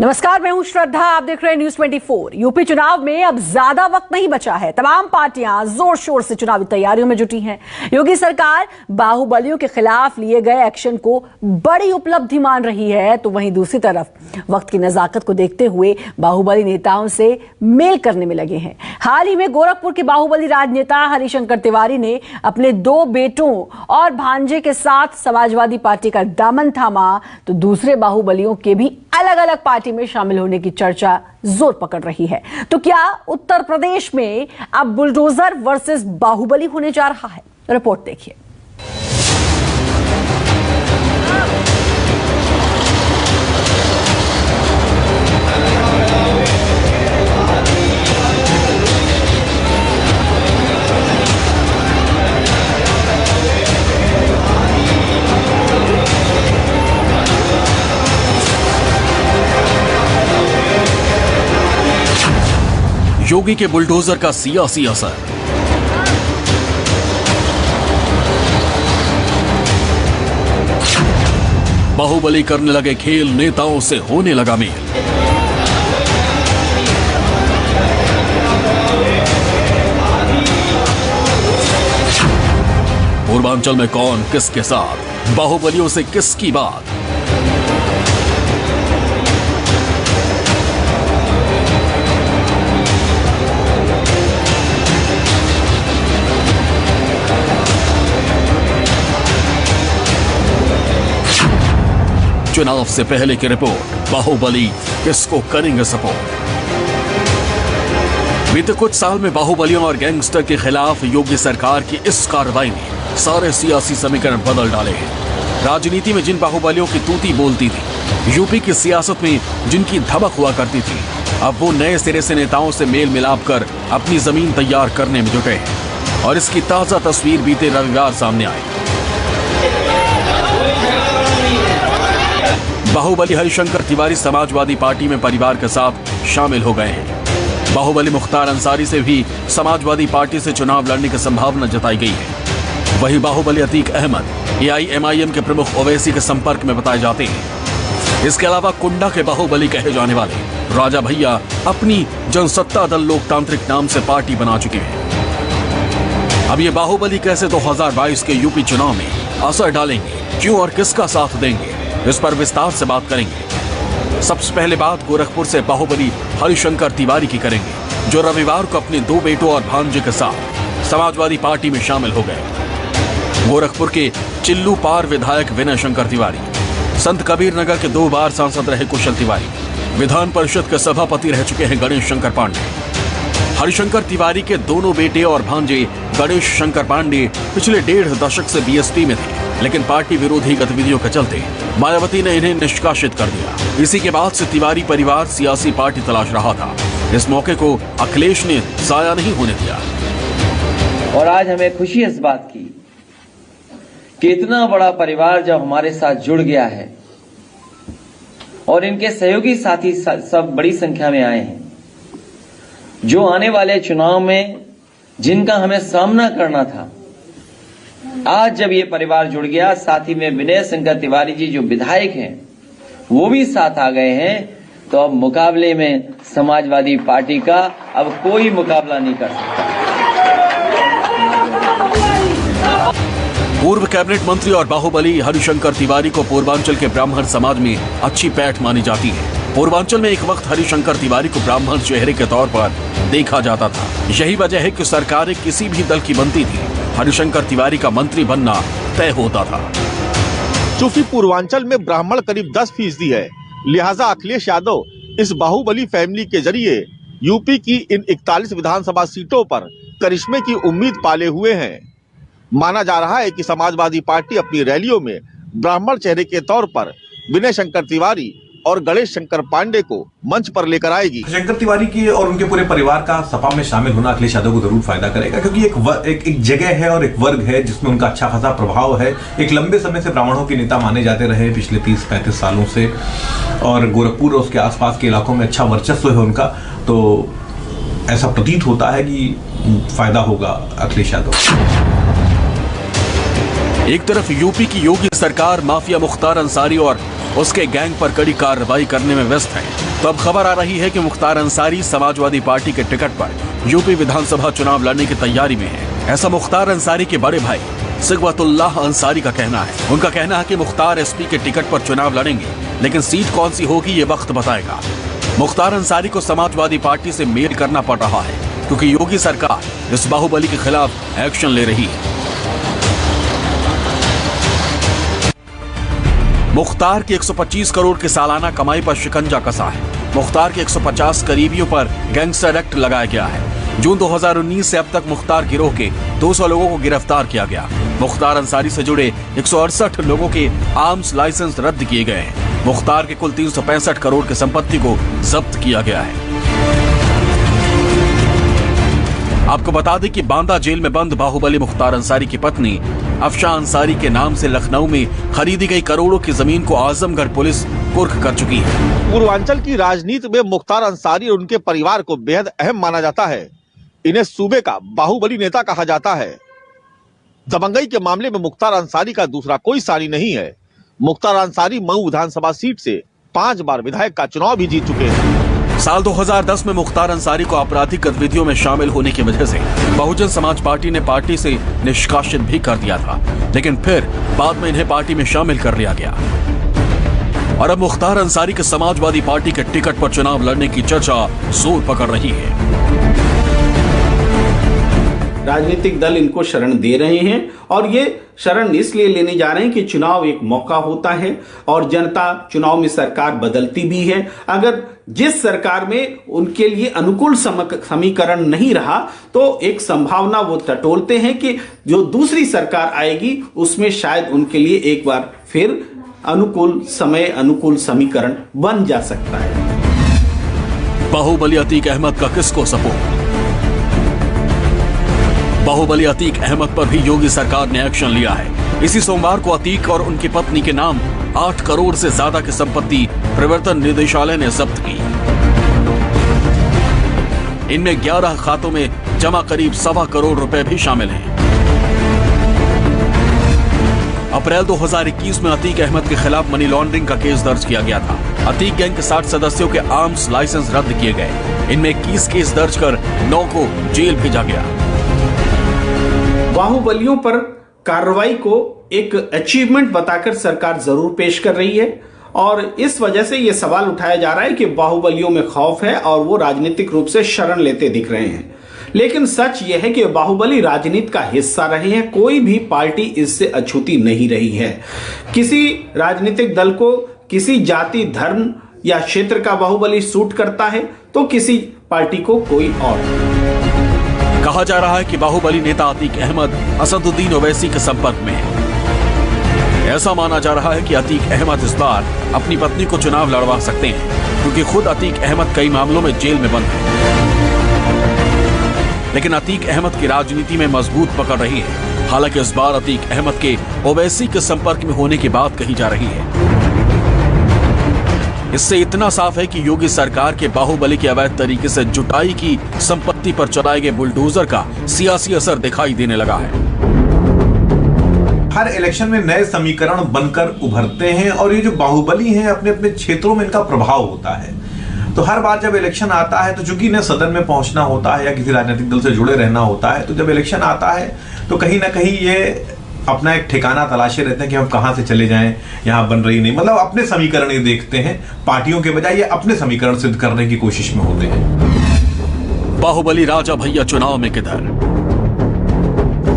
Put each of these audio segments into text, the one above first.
नमस्कार, मैं हूं श्रद्धा। आप देख रहे हैं न्यूज 24। यूपी चुनाव में अब ज्यादा वक्त नहीं बचा है। तमाम पार्टियां जोर शोर से चुनावी तैयारियों में जुटी हैं। योगी सरकार बाहुबलियों के खिलाफ लिए गए एक्शन को बड़ी उपलब्धि मान रही है, तो वहीं दूसरी तरफ वक्त की नजाकत को देखते हुए बाहुबली नेताओं से मेल करने में लगे हैं। हाल ही में गोरखपुर के बाहुबली राजनेता हरिशंकर तिवारी ने अपने 2 बेटों और भांजे के साथ समाजवादी पार्टी का दामन थामा, तो दूसरे बाहुबलियों के भी अलग अलग पार्टी में शामिल होने की चर्चा जोर पकड़ रही है। तो क्या उत्तर प्रदेश में अब बुलडोजर वर्सेस बाहुबली होने जा रहा है? रिपोर्ट देखिए। योगी के बुलडोजर का सियासी असर। बाहुबली करने लगे खेल, नेताओं से होने लगा मेल। पूर्वांचल में कौन किसके साथ, बाहुबलियों से किसकी बात। चुनाव से पहले की रिपोर्ट, बाहुबली किसको करेंगे सपोर्ट। बीते कुछ साल में बाहुबलियों और गैंगस्टर के खिलाफ योगी सरकार की इस कार्रवाई ने सारे सियासी समीकरण बदल डाले हैं। राजनीति में जिन बाहुबलियों की तूती बोलती थी, यूपी की सियासत में जिनकी धमक हुआ करती थी, अब वो नए सिरे से नेताओं से मेल मिलाप कर अपनी जमीन तैयार करने में जुटे हैं। और इसकी ताजा तस्वीर बीते रविवार सामने आई। बाहुबली हरिशंकर तिवारी समाजवादी पार्टी में परिवार के साथ शामिल हो गए हैं। बाहुबली मुख्तार अंसारी से भी समाजवादी पार्टी से चुनाव लड़ने की संभावना जताई गई है। वहीं बाहुबली अतीक अहमद AIMIM के प्रमुख ओवैसी के संपर्क में बताए जाते हैं। इसके अलावा कुंडा के बाहुबली कहे जाने वाले राजा भैया अपनी जनसत्ता दल लोकतांत्रिक नाम से पार्टी बना चुके हैं। अब ये बाहुबली कैसे 2022 के यूपी चुनाव में असर डालेंगे, क्यों और किसका साथ देंगे, इस पर विस्तार से बात करेंगे। सबसे पहले बात गोरखपुर से बाहुबली हरिशंकर तिवारी की करेंगे, जो रविवार को अपने 2 बेटों और भांजे के साथ समाजवादी पार्टी में शामिल हो गए। गोरखपुर के चिल्लू पार विधायक विनय शंकर तिवारी, संत कबीर नगर के 2 बार सांसद रहे कुशल तिवारी, विधान परिषद के सभापति रह चुके हैं गणेश शंकर पांडे। हरिशंकर तिवारी के दोनों बेटे और भांजे गणेश शंकर पांडे पिछले 1.5 दशक से BSP में थे, लेकिन पार्टी विरोधी गतिविधियों के चलते मायावती ने इन्हें निष्कासित कर दिया। इसी के बाद से तिवारी परिवार सियासी पार्टी तलाश रहा था। इस मौके को अखिलेश ने जाया नहीं होने दिया। और आज हमें खुशी इस बात की कि इतना बड़ा परिवार जब हमारे साथ जुड़ गया है और इनके सहयोगी साथी सब बड़ी संख्या में आए हैं, जो आने वाले चुनाव में जिनका हमें सामना करना था, आज जब ये परिवार जुड़ गया, साथ ही में विनय शंकर तिवारी जी जो विधायक हैं वो भी साथ आ गए हैं, तो अब मुकाबले में समाजवादी पार्टी का अब कोई मुकाबला नहीं कर सकता। पूर्व कैबिनेट मंत्री और बाहुबली हरिशंकर तिवारी को पूर्वांचल के ब्राह्मण समाज में अच्छी पैठ मानी जाती है। पूर्वांचल में एक वक्त हरिशंकर तिवारी को ब्राह्मण चेहरे के तौर पर देखा जाता था। यही वजह है कि सरकारें किसी भी दल की बनती थी, हरिशंकर तिवारी का मंत्री बनना तय होता था। चूंकि पूर्वांचल में ब्राह्मण करीब 10% है, लिहाजा अखिलेश यादव इस बाहुबली फैमिली के जरिए यूपी की इन 41 विधानसभा सीटों पर करिश्मे की उम्मीद पाले हुए हैं। माना जा रहा है कि समाजवादी पार्टी अपनी रैलियों में ब्राह्मण चेहरे के तौर पर विनय शंकर तिवारी और गणेश शंकर पांडे को मंच पर लेकर आएगी। शंकर तिवारी की और उनके पूरे परिवार का सपा में शामिल होना अखिलेश यादव को जरूर फायदा करेगा, क्योंकि एक जगह है और एक वर्ग है जिसमें उनका अच्छा खासा प्रभाव है। एक लंबे समय से ब्राह्मणों के नेता माने जाते रहे पिछले 30-35 सालों से, और गोरखपुर और उसके आसपास के इलाकों में अच्छा वर्चस्व है उनका, तो ऐसा प्रतीत होता है कि फायदा होगा अखिलेश यादव। एक तरफ यूपी की योगी सरकार माफिया मुख्तार अंसारी और उसके गैंग पर कड़ी कार्रवाई करने में व्यस्त है। तो अब खबर आ रही है कि मुख्तार अंसारी समाजवादी पार्टी के टिकट पर यूपी विधानसभा चुनाव लड़ने की तैयारी में है। ऐसा मुख्तार अंसारी के बड़े भाई सिगवतुल्लाह अंसारी का कहना है। उनका कहना है कि मुख्तार एसपी के टिकट पर चुनाव लड़ेंगे, लेकिन सीट कौन सी होगी ये वक्त बताएगा। मुख्तार अंसारी को समाजवादी पार्टी से मेल करना पड़ रहा है क्योंकि योगी सरकार इस बाहुबली के खिलाफ एक्शन ले रही है। मुख्तार की 125 करोड़ की सालाना कमाई पर शिकंजा कसा है। मुख्तार के 150 करीबियों पर गैंगस्टर एक्ट लगाया गया है। जून 2019 से अब तक मुख्तार गिरोह के 200 लोगों को गिरफ्तार किया गया। मुख्तार अंसारी से जुड़े 168 लोगों के आर्म्स लाइसेंस रद्द किए गए हैं। मुख्तार के कुल 365 करोड़ की संपत्ति को जब्त किया गया है। आपको बता दें कि बांदा जेल में बंद बाहुबली मुख्तार अंसारी की पत्नी अफशा अंसारी के नाम से लखनऊ में खरीदी गई करोड़ों की जमीन को आजमगढ़ पुलिस कुर्क कर चुकी है। पूर्वांचल की राजनीति में मुख्तार अंसारी और उनके परिवार को बेहद अहम माना जाता है। इन्हें सूबे का बाहुबली नेता कहा जाता है। दबंगई के मामले में मुख्तार अंसारी का दूसरा कोई सानी नहीं है। मुख्तार अंसारी मऊ विधानसभा सीट से 5 बार विधायक का चुनाव भी जीत चुके हैं। साल 2010 में मुख्तार अंसारी को आपराधिक गतिविधियों में शामिल होने की वजह से बहुजन समाज पार्टी ने पार्टी से निष्कासित भी कर दिया था, लेकिन फिर बाद में इन्हें पार्टी में शामिल कर लिया गया और अब मुख्तार अंसारी के समाजवादी पार्टी के टिकट पर चुनाव लड़ने की चर्चा जोर पकड़ रही है। राजनीतिक दल इनको शरण दे रहे हैं और ये शरण इसलिए लेने जा रहे हैं कि चुनाव एक मौका होता है और जनता चुनाव में सरकार बदलती भी है। अगर जिस सरकार में उनके लिए अनुकूल समीकरण नहीं रहा तो एक संभावना वो टटोलते हैं कि जो दूसरी सरकार आएगी उसमें शायद उनके लिए एक बार फिर अनुकूल समय अनुकूल समीकरण बन जा सकता है। बाहुबली अतीक अहमद का किसको सपोर्ट? बाहुबली अतीक अहमद पर भी योगी सरकार ने एक्शन लिया है। इसी सोमवार को अतीक और उनकी पत्नी के नाम 8 करोड़ से ज्यादा की संपत्ति प्रवर्तन निदेशालय ने जब्त की। इनमें 11 खातों में जमा करीब 1.25 करोड़ रुपए भी शामिल हैं। अप्रैल 2021 में अतीक अहमद के खिलाफ मनी लॉन्ड्रिंग का केस दर्ज किया गया था। अतीक गैंग के 60 सदस्यों के आर्म्स लाइसेंस रद्द किए गए। इनमें 21 केस दर्ज कर 9 को जेल भेजा गया। बाहुबलियों पर कार्रवाई को एक अचीवमेंट बताकर सरकार जरूर पेश कर रही है और इस वजह से यह सवाल उठाया जा रहा है कि बाहुबलियों में खौफ है और वो राजनीतिक रूप से शरण लेते दिख रहे हैं। लेकिन सच यह है कि बाहुबली राजनीति का हिस्सा रहे हैं। कोई भी पार्टी इससे अछूती नहीं रही है। किसी राजनीतिक दल को किसी जाति धर्म या क्षेत्र का बाहुबली सूट करता है तो किसी पार्टी को कोई और। कहा जा रहा है कि बाहुबली नेता अतीक अहमद असदुद्दीन ओवैसी के संपर्क में है। ऐसा माना जा रहा है कि अतीक अहमद इस बार अपनी पत्नी को चुनाव लड़वा सकते हैं क्योंकि खुद अतीक अहमद कई मामलों में जेल में बंद है। लेकिन अतीक अहमद की राजनीति में मजबूत पकड़ रही है। हालांकि इस बार अतीक अहमद के ओवैसी के संपर्क में होने की बात कही जा रही है। इससे इतना साफ है कि योगी सरकार के बाहुबली के अवैध तरीके से जुटाई की संपत्ति पर चलाए गए बुलडोजर का सियासी असर दिखाई देने लगा है। हर इलेक्शन में नए समीकरण बनकर उभरते हैं और ये जो बाहुबली हैं अपने अपने क्षेत्रों में इनका प्रभाव होता है। तो हर बार जब इलेक्शन आता है तो चूंकि इन्हें सदन में पहुंचना होता है या किसी राजनीतिक दल से जुड़े रहना होता है, तो जब इलेक्शन आता है तो कहीं ना कहीं ये अपना एक ठिकाना तलाशे रहते हैं कि हम कहां से चले जाएं, यहां बन रही नहीं, मतलब अपने समीकरण ही देखते हैं। पार्टियों के बजाय ये अपने समीकरण सिद्ध करने की कोशिश में होते हैं। बाहुबली राजा भैया चुनाव में किधर?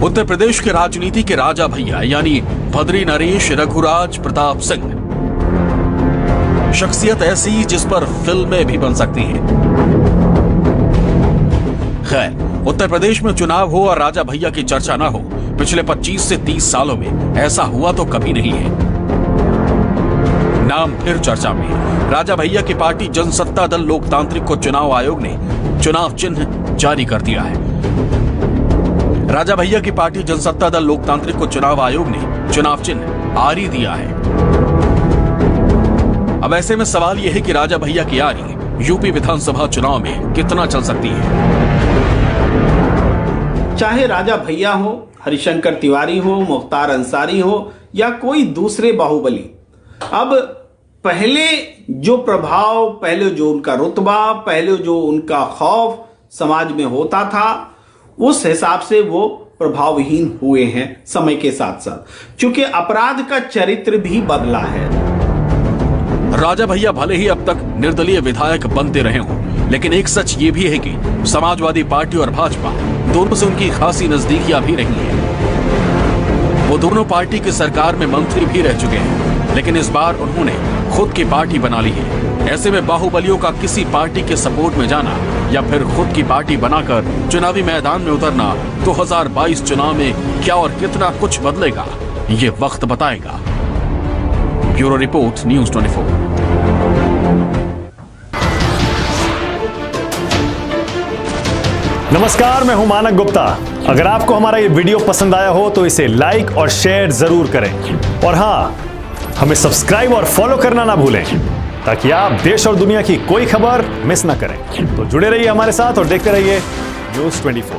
उत्तर प्रदेश के राजनीति के राजा भैया यानी भद्री नरेश रघुराज प्रताप सिंह, शख्सियत ऐसी जिस पर फिल्में भी बन सकती हैं। खैर, उत्तर प्रदेश में चुनाव हो और राजा भैया की चर्चा ना हो, पिछले 25 से 30 सालों में ऐसा हुआ तो कभी नहीं है। नाम फिर चर्चा में। राजा भैया की पार्टी जनसत्ता दल लोकतांत्रिक को चुनाव आयोग ने चुनाव चिन्ह जारी कर दिया है। राजा भैया की पार्टी जनसत्ता दल लोकतांत्रिक को चुनाव आयोग ने चुनाव चिन्ह आरी दिया है। अब ऐसे में सवाल यह है कि राजा भैया की आरी यूपी विधानसभा चुनाव में कितना चल सकती है। चाहे राजा भैया हो, हरिशंकर तिवारी हो, मुख्तार अंसारी हो या कोई दूसरे बाहुबली, अब पहले जो प्रभाव, पहले जो उनका रुतबा, पहले जो उनका खौफ समाज में होता था, उस हिसाब से वो प्रभावहीन हुए हैं समय के साथ साथ, क्योंकि अपराध का चरित्र भी बदला है। राजा भैया भले ही अब तक निर्दलीय विधायक बनते रहे हों, लेकिन एक सच ये भी है कि समाजवादी पार्टी और भाजपा दोनों से उनकी खासी नजदीकियां भी रही हैं। वो दोनों पार्टी की सरकार में मंत्री भी रह चुके हैं, लेकिन इस बार उन्होंने खुद की पार्टी बना ली है। ऐसे में बाहुबलियों का किसी पार्टी के सपोर्ट में जाना या फिर खुद की पार्टी बनाकर चुनावी मैदान में उतरना 2022 चुनाव में क्या और कितना कुछ बदलेगा, ये वक्त बताएगा। Bureau report, news 24। नमस्कार, मैं हूं मानक गुप्ता। अगर आपको हमारा ये वीडियो पसंद आया हो तो इसे लाइक और शेयर जरूर करें, और हां, हमें सब्सक्राइब और फॉलो करना ना भूलें ताकि आप देश और दुनिया की कोई खबर मिस ना करें। तो जुड़े रहिए हमारे साथ और देखते रहिए न्यूज़ 24।